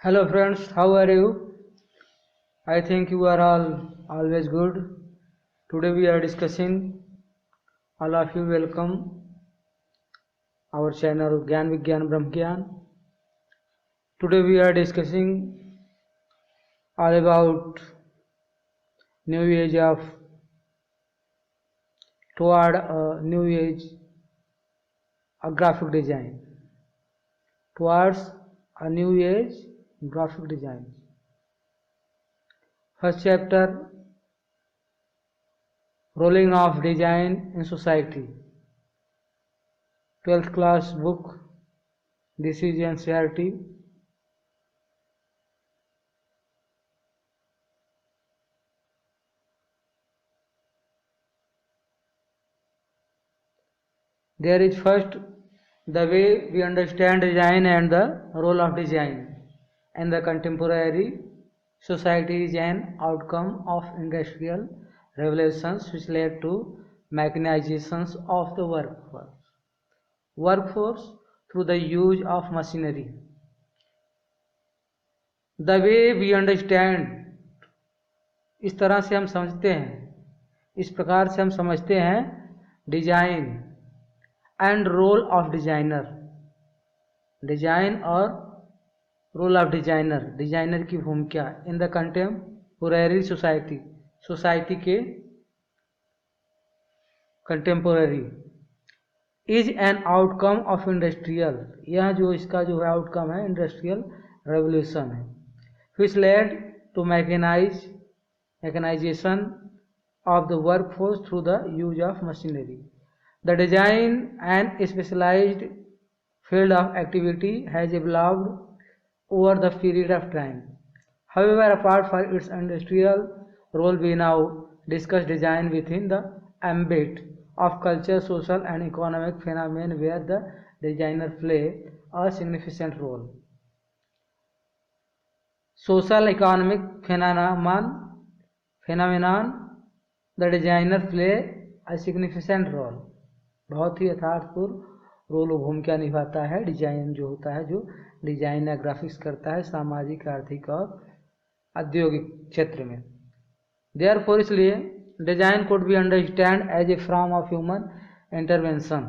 Hello friends, how are you? I think you are all always good. Today we are discussing, all of you welcome our channel Gyan Vigyan Brahm Gyan. Today we are discussing all about new age of toward a new age of graphic design. Towards a new age graphic design. First chapter, rolling of design in society. 12th class book. This is NCERT. There is first the way we understand design and the role of design in the contemporary society is an outcome of industrial revolutions which led to mechanizations of the workforce through the use of machinery. The way we understand, इस तरह से हम समझते हैं, इस प्रकार से हम समझते हैं design and role of designer, design और रोल ऑफ डिजाइनर, डिजाइनर की भूमिका in the contemporary society, society के contemporary, is an outcome of industrial, यह जो इसका जो है आउटकम है इंडस्ट्रियल रेवोल्यूशन है, which led to mechanization of the workforce through the use of machinery. The design and specialized field of activity has evolved over the period of time. However, apart from its industrial role, we now discuss design within the ambit of culture, social and economic phenomena where the designer play a significant role. Social economic phenomenon, the designer play a significant role. बहुत ही यथार्थपूर्ण role भूमिका निभाता है design जो होता है, जो design या graphics करता है सामाजिक, आर्थिक और औद्योगिक क्षेत्र में. देयरफॉर इसलिए design could be understand as a form of human intervention,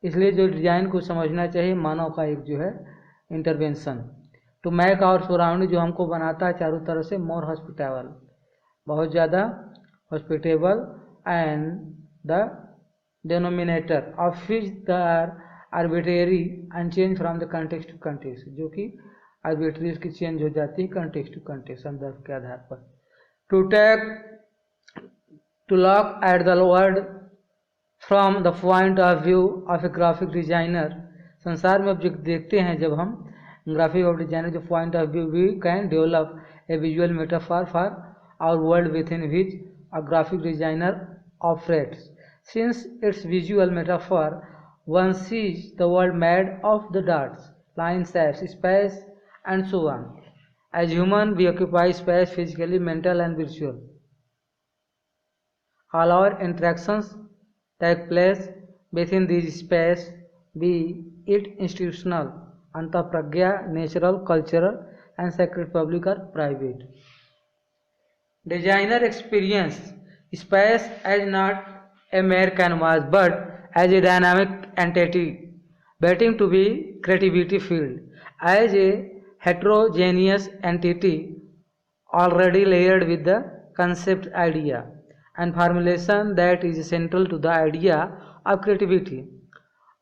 इसलिए जो डिजाइन को समझना चाहिए मानव का एक जो है intervention. To make our surrounding, जो हमको बनाता है चारों तरफ से मोर हॉस्पिटेबल, बहुत ज़्यादा hospitable, and the denominator of which the arbitrary and change from the context to context, जो कि आर्बिट्रेरी उसकी चेंज हो जाती है कंटेक्स्ट टू कंटेक्स्ट संदर्भ के आधार पर. To look at the world from the point of view of a graphic designer, संसार में अब जो देखते हैं जब हम ग्राफिक ऑफ डिजाइनर जो point of view, we can develop a visual metaphor for our world within which a graphic designer operates. Since its visual metaphor, one sees the world made of the dots, lines, shapes, space, and so on. As human, we occupy space physically, mental, and virtual. All our interactions take place within this space, be it institutional, antapragya, natural, cultural, and sacred, public, or private. Designer experience space as not a mere canvas but as a dynamic entity waiting to be creativity field, as a heterogeneous entity already layered with the concept, idea, and formulation that is central to the idea of creativity.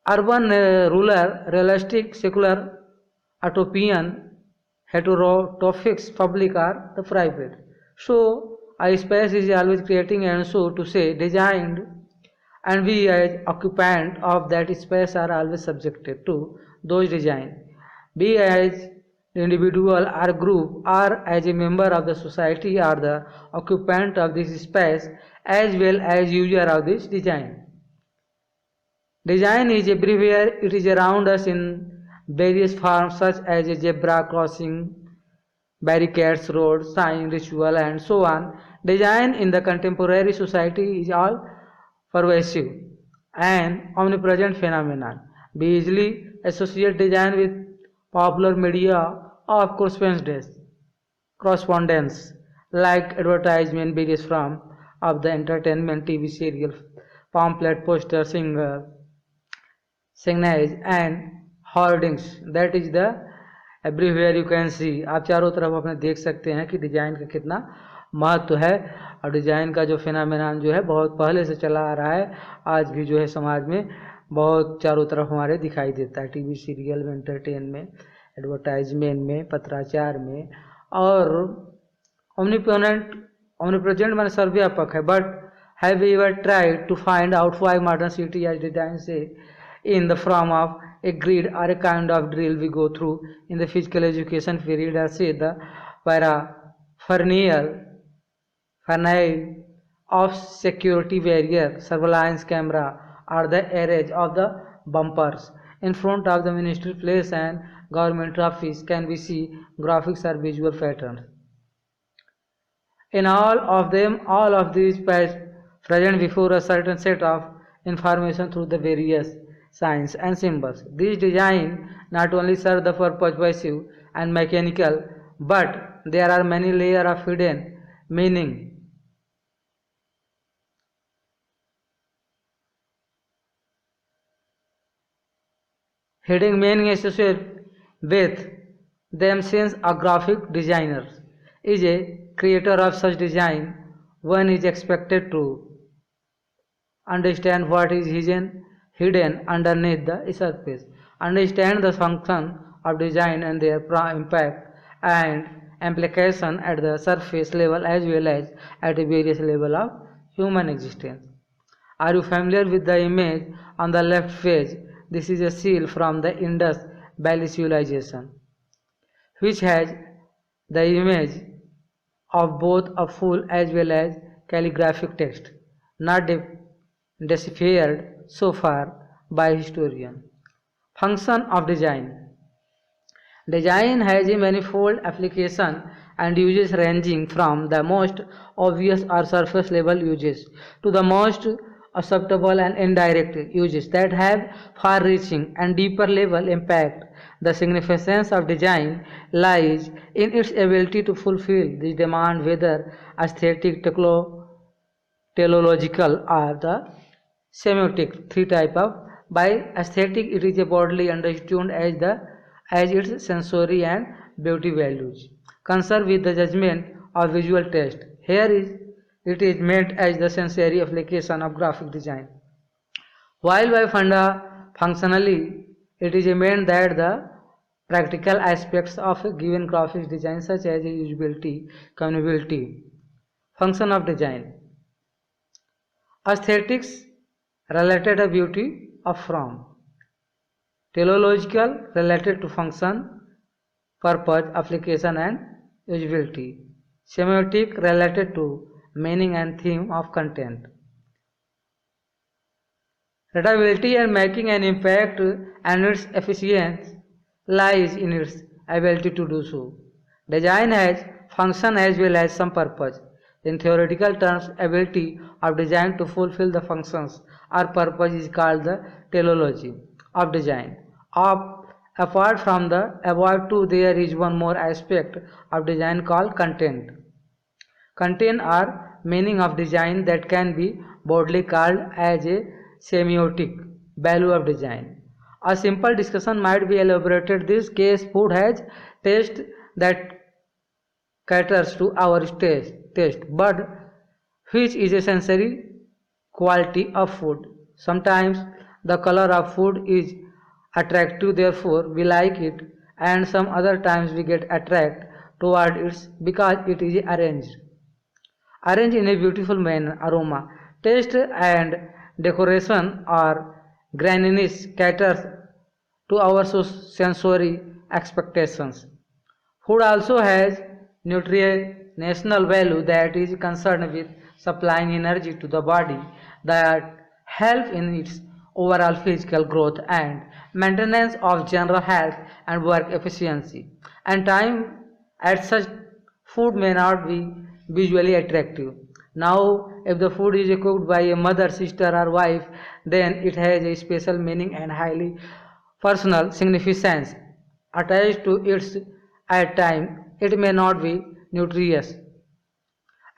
Urban, rural, realistic, secular, utopian, heterotopics, public, or the private. So a space is always creating, and so to say designed, and we as occupant of that space are always subjected to those design, be as individual or group or as a member of the society or the occupant of this space as well as user of this design. Design is everywhere, it is around us in various forms such as a zebra crossing, barricades, roads, sign, ritual, and so on. Design in the contemporary society is all pervasive and omnipresent phenomenon. We easily associate design with popular media of correspondence, like advertisement varies from of the entertainment TV serial, pamphlet, poster, signage and hoardings. That is the everywhere you can see. आप चारों तरफ अपने देख सकते हैं कि design का कितना महत्व है, और डिजाइन का जो फिनोमेनन जो है बहुत पहले से चला आ रहा है, आज भी जो है समाज में बहुत चारों तरफ हमारे दिखाई देता है। टीवी सीरियल में, एंटरटेन में, एडवर्टाइजमेंट में, पत्राचार में, और omnipresent माने सर्वव्यापक है। But have you ever tried to find out why modern city as design से in the form of a grid or a kind of drill we go through in the physical education period, as say the paraphernalia of security barrier, surveillance camera, or the array of the bumpers in front of the ministry place and government office can we see graphics or visual patterns. In all of these present before a certain set of information through the various signs and symbols. These design not only serve the purpose passive and mechanical, but there are many layers of hidden meaning. Hidden meaning associated with them, since a graphic designer is a creator of such design, one is expected to understand what is hidden underneath the surface, understand the function of design and their impact and implication at the surface level as well as at various level of human existence. Are you familiar with the image on the left page? This is a seal from the Indus Valley civilization, which has the image of both a full as well as calligraphic text, not deciphered so far by historian. Function of design. Design has a manifold application and uses ranging from the most obvious or surface level uses to the most subtle and indirect uses that have far reaching and deeper level impact. The significance of design lies in its ability to fulfill this demand, whether aesthetic, teleological, or the semiotic. Three type of. By aesthetic, it is broadly understood as its sensory and beauty values, concerned with the judgment of visual taste. Here it is meant as the sensory application of graphic design. While by functionally, it is meant that the practical aspects of a given graphic design, such as usability, community. Function of design. Aesthetics related to beauty of form. Teleological related to function, purpose, application and usability. Semiotic related to meaning and theme of content. Readability and making an impact, and its efficiency lies in its ability to do so. Design has function as well as some purpose. In theoretical terms, ability of design to fulfill the functions or purpose is called the teleology of design. Apart from the above two, there is one more aspect of design called content. Content or meaning of design that can be broadly called as a semiotic value of design. A simple discussion might be elaborated. This case, food has taste that caters to our taste, but which is a sensory quality of food. Sometimes the color of food is attractive, therefore we like it, and some other times we get attracted toward it because it is arranged in a beautiful manner. Aroma, taste and decoration or graininess caters to our sensory expectations. Food also has nutritional value that is concerned with supplying energy to the body that help in its overall physical growth and maintenance of general health and work efficiency. And time at such food may not be visually attractive. Now, if the food is cooked by a mother, sister or wife, then it has a special meaning and highly personal significance attached to its At times, it may not be nutritious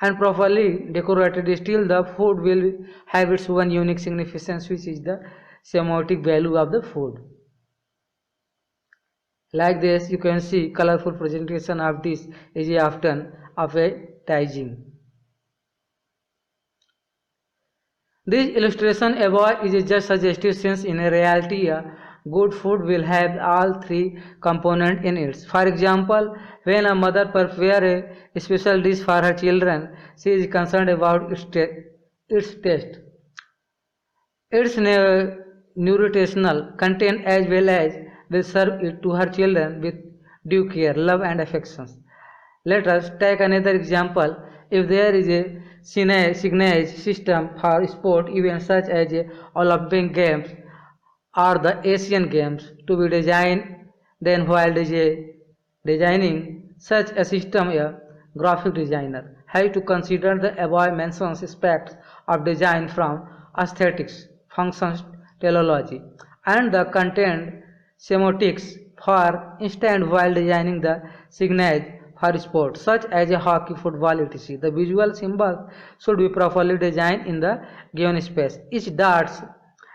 and properly decorated. Still, the food will have its one unique significance, which is the semiotic value of the food. Like this, you can see colorful presentation of this is often appetizing. This illustration above is just suggestive, since in reality a good food will have all three components in it. For example, when a mother prepares a special dish for her children, she is concerned about its taste, its nutritional content, as well as will serve it to her children with due care, love and affections. Let us take another example. If there is a signage system for sport events such as Olympic Games or the Asian Games to be designed, then while designing such a system, a graphic designer has to consider the above mentioned aspects of design from aesthetics, functions, teleology, and the content semiotics. For instance, while designing the signage for sports such as a hockey, football, etc., the visual symbols should be properly designed in the given space. Each dot's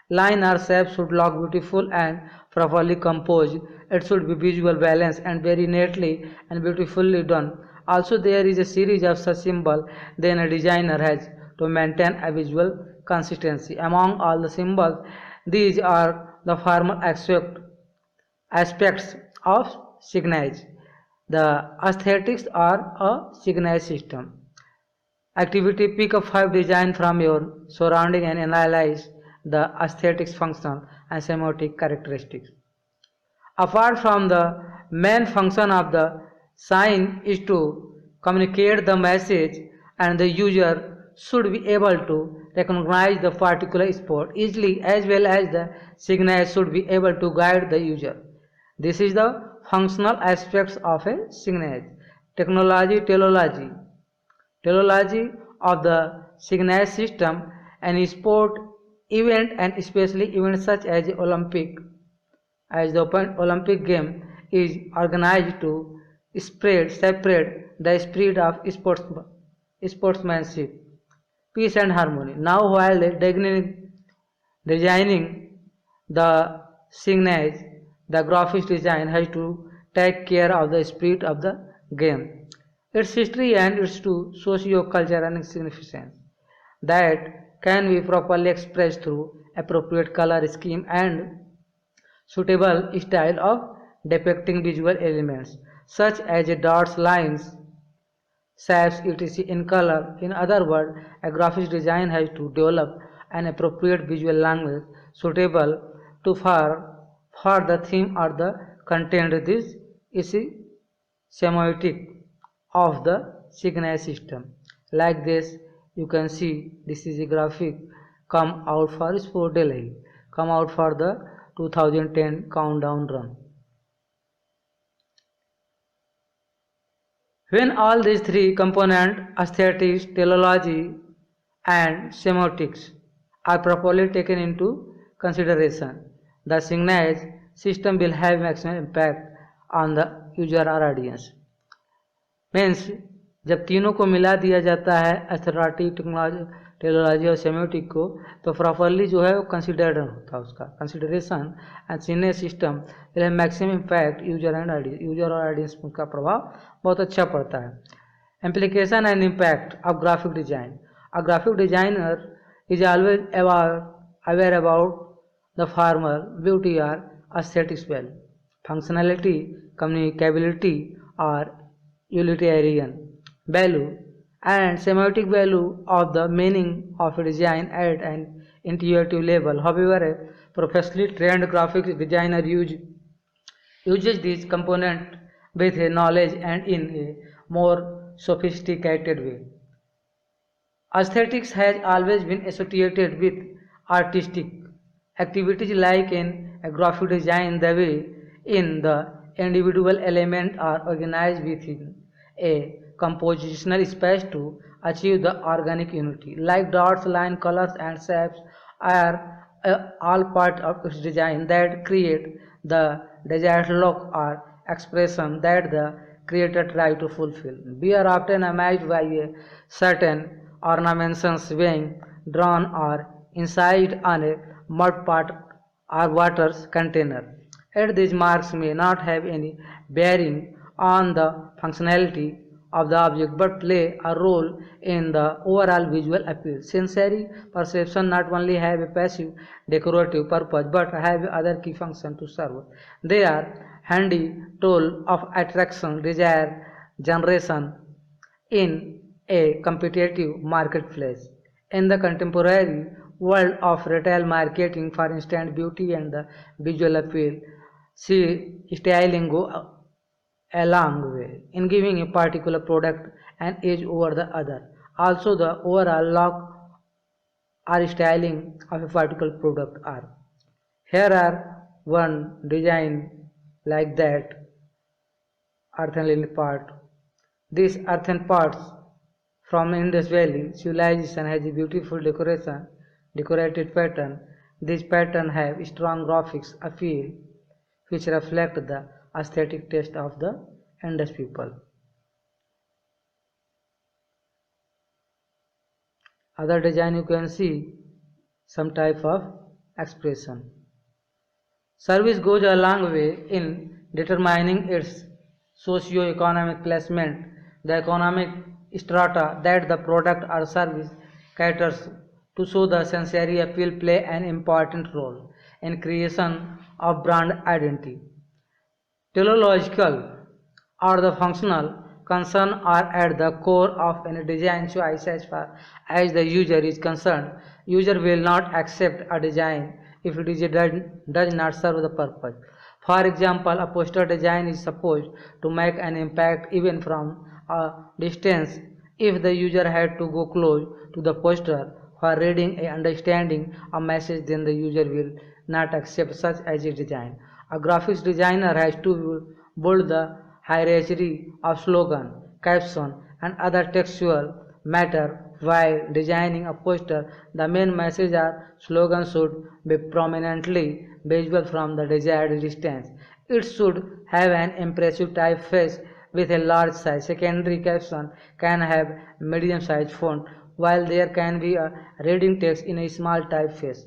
line or shape should look beautiful and properly composed. It should be visual balanced and very neatly and beautifully done. Also, there is a series of such symbols. Then a designer has to maintain a visual consistency among all the symbols. These are the formal aspects of signage. The aesthetics are a signage system. Activity: pick up 5 designs from your surrounding and analyze the aesthetics, function and semiotic characteristics. Apart from the main function of the sign is to communicate the message, and the user should be able to recognize the particular sport easily, as well as the signage should be able to guide the user. This is the functional aspects of a signage. Technology, teleology. Teleology of the signage system. An sport event, and especially events such as the Olympic game, is organized to separate the spirit of sportsmanship, peace and harmony. Now, while designing the signage, the graphics design has to take care of the spirit of the game, its history and its socio-cultural significance that can be properly expressed through appropriate color scheme and suitable style of depicting visual elements such as dots, lines, shapes, etc. in color. In other words, a graphics design has to develop an appropriate visual language suitable to for the theme or the content. This is semiotic of the signage system. Like this, you can see this is a graphic come out for Sport Delhi, come out for the 2010 countdown run. When all these three components, aesthetics, teleology and semiotics, are properly taken into consideration, the signage system will have maximum impact on the user or audience. Means जब तीनों को मिला दिया जाता है, aesthetic, technology और सेमियोटिक को, तो प्रॉपरली जो है वो कंसिडर्ड होता है उसका consideration, and signal system will have maximum impact user और ऑडियंस में उसका प्रभाव बहुत अच्छा पड़ता है. Implication and impact of graphic design. A graphic designer is always aware about the formal, beauty or aesthetics value, functionality, communicability or utilitarian value, and semiotic value of the meaning of a design at an intuitive level. However, a professionally trained graphic designer uses these components with a knowledge and in a more sophisticated way. Aesthetics has always been associated with artistic activities like in a graphic design. The way in the individual elements are organized within a compositional space to achieve the organic unity, like dots, line, colors and shapes are all part of its design that create the desired look or expression that the creator tried to fulfill. We are often amazed by a certain ornaments being drawn or inside on a mud pot or water container. Yet these marks may not have any bearing on the functionality of the object but play a role in the overall visual appeal. Sensory perception not only have a passive decorative purpose but have other key functions to serve. They are handy tool of attraction, desire generation in a competitive marketplace. In the contemporary world of retail marketing for instant beauty and the visual appeal, see styling go a long way in giving a particular product an edge over the other. Also, the overall look or styling of a particular product are. Here are one design like that earthen lily pot. These earthen pots from Indus Valley civilization has a beautiful decorated pattern. These patterns have strong graphics appeal which reflect the aesthetic taste of the Indus people. Other design you can see some type of expression. Service goes a long way in determining its socio-economic placement. The economic strata that the product or service caters to show the sensory appeal play an important role in creation of brand identity. Teleological or the functional concern are at the core of any design choice as far as the user is concerned. User will not accept a design if it does not serve the purpose. For example, a poster design is supposed to make an impact even from a distance. If the user had to go close to the poster for reading and understanding a message, then the user will not accept such as a design. A graphics designer has to build the hierarchy of slogan, caption, and other textual matter while designing a poster. The main message or slogan should be prominently visible from the desired distance. It should have an impressive typeface with a large size. Secondary caption can have medium sized font, while there can be a reading text in a small typeface.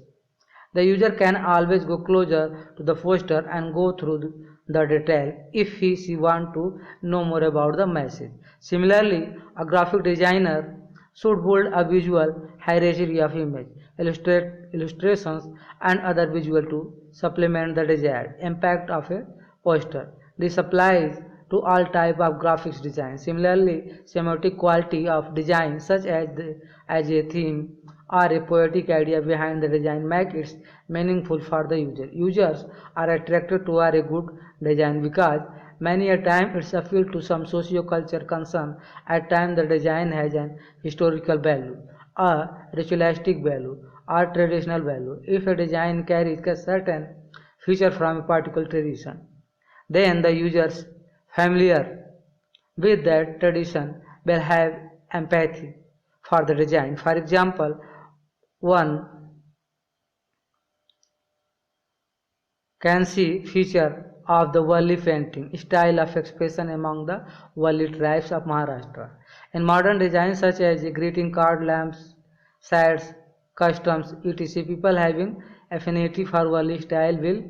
The user can always go closer to the poster and go through the detail if she want to know more about the message. Similarly, a graphic designer should build a visual hierarchy of image, illustrations, and other visual to supplement the desired impact of a poster. This applies to all type of graphics design. Similarly, semantic quality of design such as a theme or a poetic idea behind the design make it meaningful for the user. Users are attracted to a good design because many a time it's appeal to some socio-culture concern. At times the design has an historical value, a ritualistic value, or traditional value. If a design carries a certain feature from a particular tradition, then the users familiar with that tradition will have empathy for the design. For example, one can see feature of the Wali painting style of expression among the Wali tribes of Maharashtra. In modern designs such as greeting card, lamps, shades, customs, etc., people having affinity for Wali style will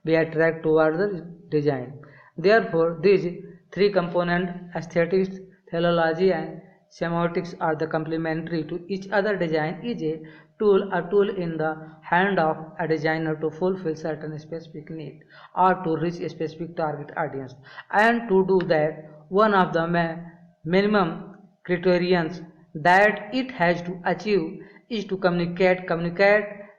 be attracted toward the design. Therefore, these three components, aesthetics, theology, and semiotics, are the complementary to each other. Design is a tool in the hand of a designer to fulfill certain specific need or to reach a specific target audience. And to do that, one of the minimum criterions that it has to achieve is to communicate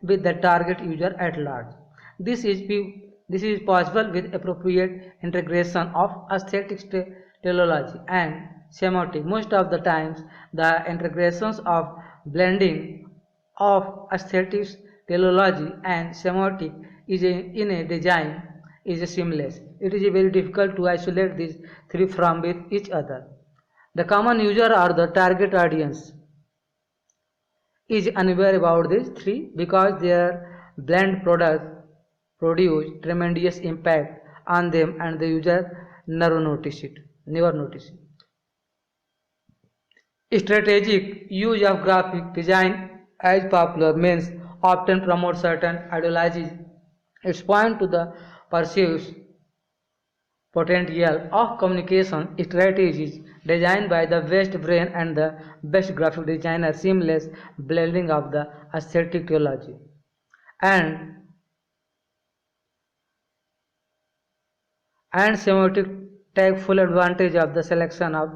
with the target user at large. This is possible with appropriate integration of aesthetics, teleology, and semantic. Most of the times, the integrations of blending of aesthetics, teleology, and semantic in a design is seamless. It is very difficult to isolate these three from with each other. The common user or the target audience is unaware about these three because their blend products produce tremendous impact on them and the user never notice it. Strategic use of graphic design as popular means often promote certain ideologies. Its point to the perceived potential of communication strategies designed by the best brain and the best graphic designer, seamless blending of the aesthetic theology and semiotic take full advantage of the selection of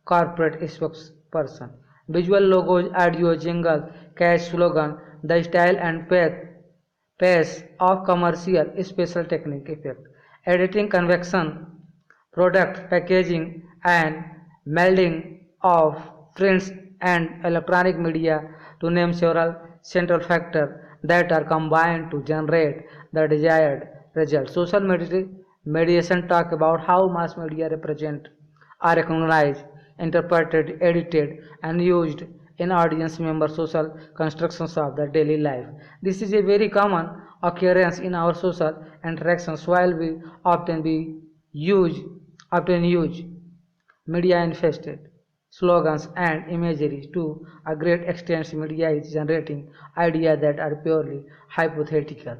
corporate spokesperson. Visual logos, audio, jingles, catch slogan, the style and pace of commercial special technique effect, editing convection, product packaging and melding of prints and electronic media to name several central factors that are combined to generate the desired result. Social mediation talk about how mass media represent are recognized, interpreted, edited and used in audience member social constructions of the daily life. This is a very common occurrence in our social interactions while we often use media infested slogans and imagery to a great extent. Media is generating ideas that are purely hypothetical.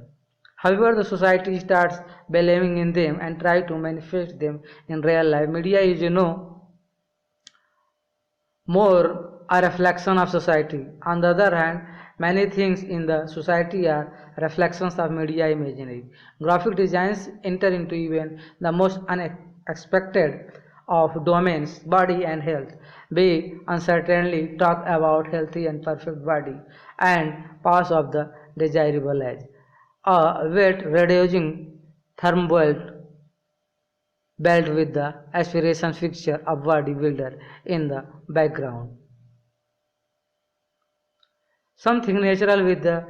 However, the society starts believing in them and try to manifest them in real life. Media is, more a reflection of society. On the other hand, many things in the society are reflections of media imagery. Graphic designs enter into even the most unexpected of domains, body and health. We uncertainly talk about healthy and perfect body and pass of the desirable age. A wet reducing thermal belt with the aspiration picture of bodybuilder in the background. Something natural with the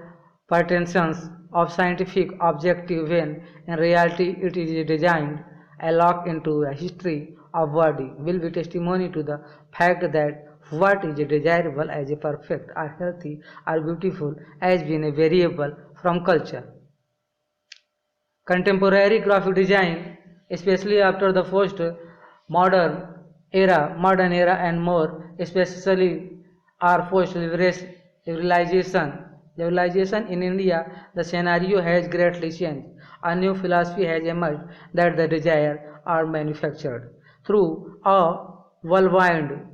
pretensions of scientific objective when in reality it is designed a lock into a history of body will be testimony to the fact that what is desirable as a perfect or healthy or beautiful has been a variable from culture. Contemporary graphic design, especially after the post modern era and more especially our post liberalization in India, the scenario has greatly changed. A new philosophy has emerged that the desire are manufactured through a whirlwind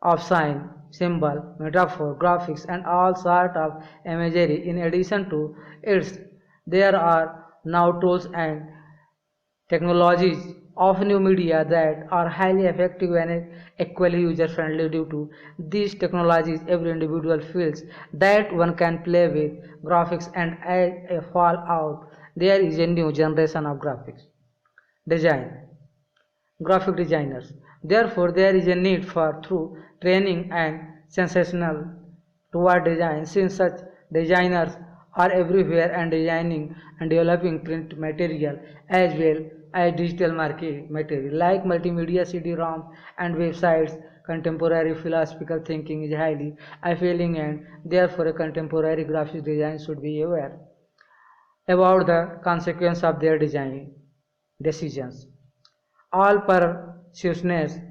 of sign, symbol, metaphor, graphics, and all sort of imagery. In addition to its, there are now tools and technologies of new media that are highly effective and equally user-friendly. Due to these technologies, every individual feels that one can play with graphics, and as a fallout, there is a new generation of design graphic designers. Therefore, there is a need for through training and sensational toward design, since such designers are everywhere and designing and developing print material as well as digital market material like multimedia CD-ROM and websites. Contemporary philosophical thinking is highly appealing, and therefore a contemporary graphic design should be aware about the consequence of their design decisions. All pursuits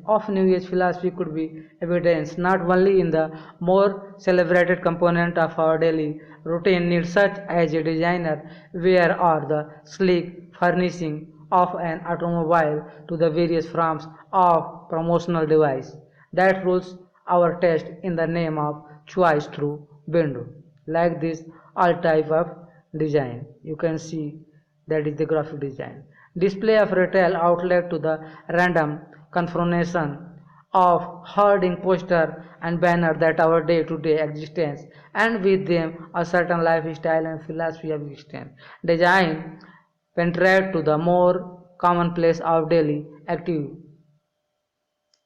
of New Age philosophy could be evidenced not only in the more celebrated component of our daily routine needs, such as a designer wear or the sleek furnishing of an automobile, to the various forms of promotional device that rules our taste in the name of choice through window. Like this, all type of design you can see, that is the graphic design. Display of retail outlet to the random confrontation of hoarding poster and banner that our day-to-day existence, and with them a certain lifestyle and philosophy of existence. Design penetrate to the more commonplace of daily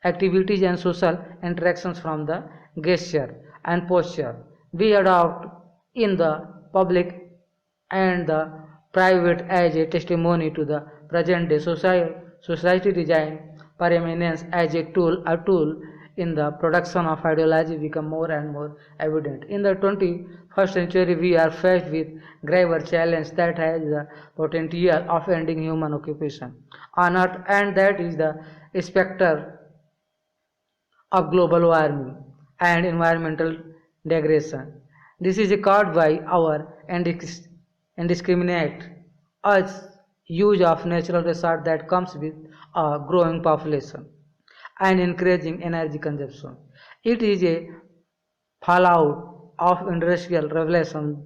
activities and social interactions, from the gesture and posture we adopt in the public and the private as a testimony to the present day society. Design preeminence as a tool in the production of ideology become more and more evident. In the 21st century, we are faced with graver challenge that has the potential of ending human occupation on Earth, and that is the specter of global warming and environmental degradation. This is caused by our indiscriminate us use of natural resources that comes with a growing population and increasing energy consumption. It is a fallout of industrial revolution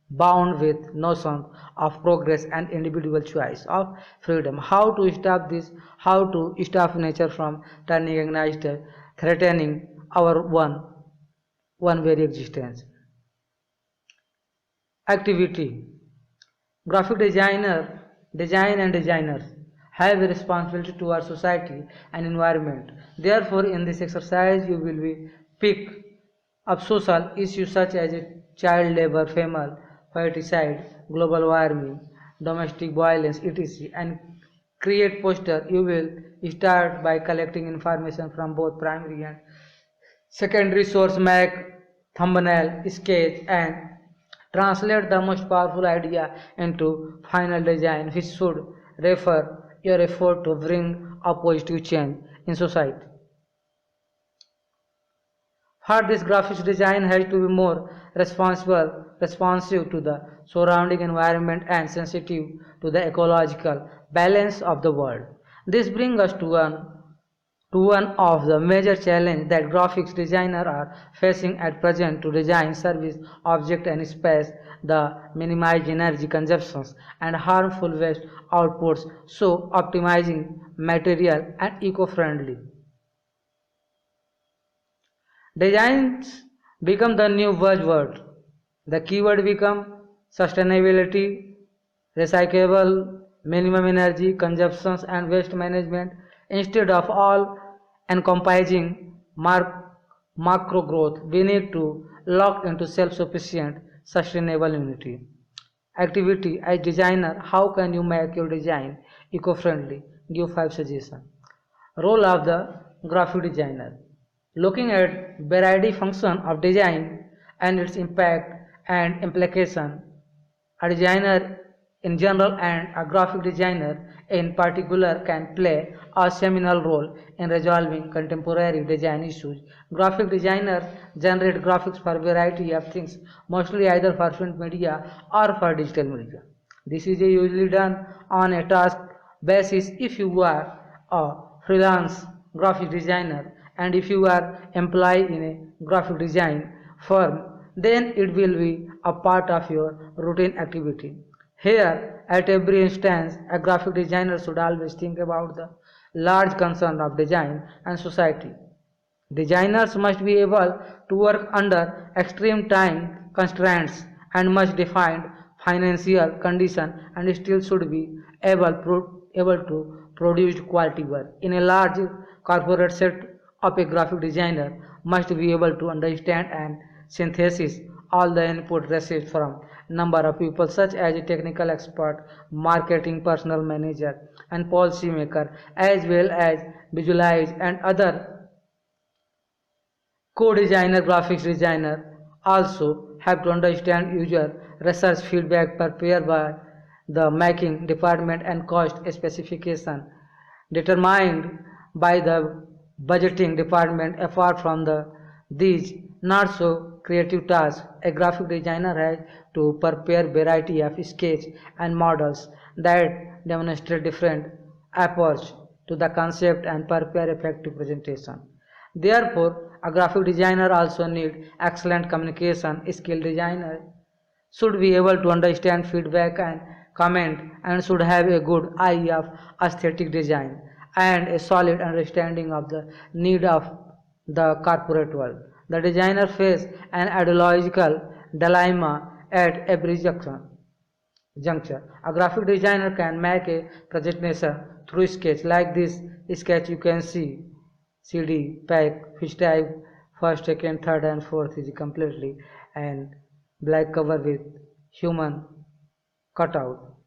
bound with notions of progress and individual choice of freedom. How to stop this? How to stop nature from turning against threatening our one very existence? Activity. Graphic design and designers have a responsibility to our society and environment. Therefore, in this exercise, you will be pick up social issues such as child labor, female ferticide, global warming, domestic violence, etc., and create poster. You will start by collecting information from both primary and secondary source, make thumbnail, sketch, and translate the most powerful idea into final design, which should refer your effort to bring a positive change in society. For this, graphics design has to be more responsive to the surrounding environment and sensitive to the ecological balance of the world. This brings us to one of the major challenges that graphics designers are facing at present to design service, object and space the minimize energy consumptions and harmful waste outputs, so optimizing material and eco-friendly. Designs become the new buzzword. The keyword become sustainability, recyclable, minimum energy consumptions and waste management instead of all encompassing macro growth. We need to lock into self-sufficient sustainable unity. Activity. As designer, how can you make your design eco-friendly? Give 5 suggestions. Role of the graphic designer. Looking at variety function of design and its impact and implication, a designer in general and a graphic designer in particular can play a seminal role in resolving contemporary design issues. Graphic designers generate graphics for a variety of things, mostly either for print media or for digital media. This is usually done on a task basis if you are a freelance graphic designer, and if you are employed in a graphic design firm, then it will be a part of your routine activity. Here, at every instance, a graphic designer should always think about the large concern of design and society. Designers must be able to work under extreme time constraints and much defined financial condition, and still should be able to produce quality work. In a large corporate set up, a graphic designer must be able to understand and synthesize all the input received from number of people such as a technical expert, marketing personnel manager, and policy maker, as well as visualize and other co-designer. Graphics designer also have to understand user research feedback prepared by the making department and cost specification determined by the budgeting department. Apart from these not so creative tasks, a graphic designer has to prepare variety of sketch and models that demonstrate different approach to the concept and prepare effective presentation. Therefore, a graphic designer also need excellent communication skill. Designer should be able to understand feedback and comment, and should have a good eye of aesthetic design and a solid understanding of the need of the corporate world. The designer faces an ideological dilemma at every juncture. A graphic designer can make a presentation through sketch. Like this sketch you can see CD pack which type first, second, third and fourth is completely and black cover with human cutout.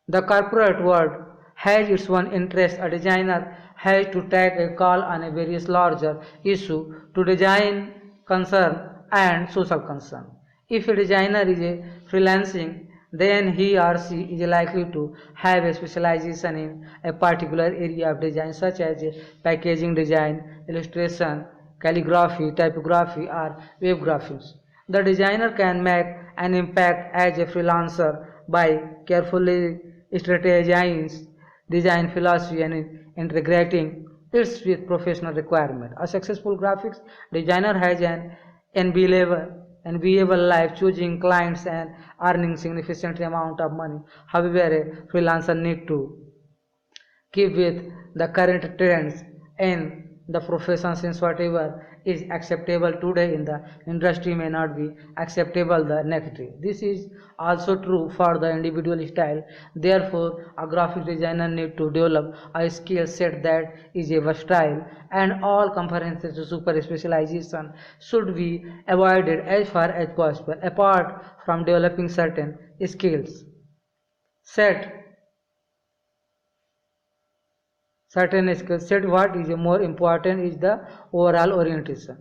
The corporate world has its own interest. A designer has to take a call on a various larger issue to design concern and social concern. If a designer is a freelancing, then he or she is likely to have a specialization in a particular area of design such as packaging design, illustration, calligraphy, typography, or web graphics. The designer can make an impact as a freelancer by carefully strategizing design philosophy and integrating it with professional requirement. A successful graphics designer has an enviable life, choosing clients and earning significant amount of money. However, a freelancer need to keep with the current trends in the profession, since whatever is acceptable today in the industry may not be acceptable the next day. This is also true for the individual style. Therefore, a graphic designer need to develop a skill set that is a versatile, and all conferences to super specialization should be avoided as far as possible. Apart from developing certain skills set certain skill set, what is more important is the overall orientation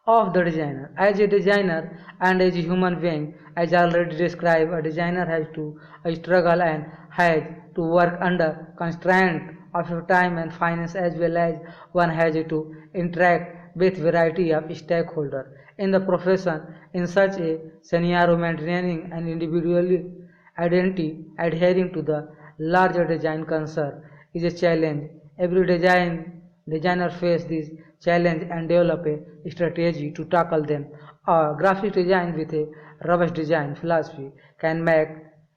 of the designer. As a designer and as a human being, as already described, a designer has to struggle and has to work under constraint of time and finance, as well as one has to interact with variety of stakeholders in the profession. In such a scenario, maintaining an individual identity, adhering to the larger design concern is a challenge. Every designer faces this challenge and develop a strategy to tackle them. A graphic design with a robust design philosophy can make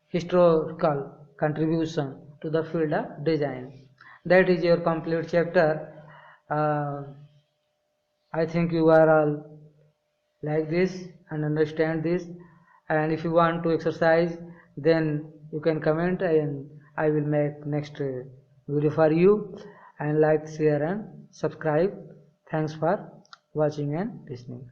historical contribution to the field of design. That is your complete chapter. Uh, I think you are all like this and understand this. And if you want to exercise, then you can comment and I will make next video for you. And like, share and subscribe. Thanks for watching and listening.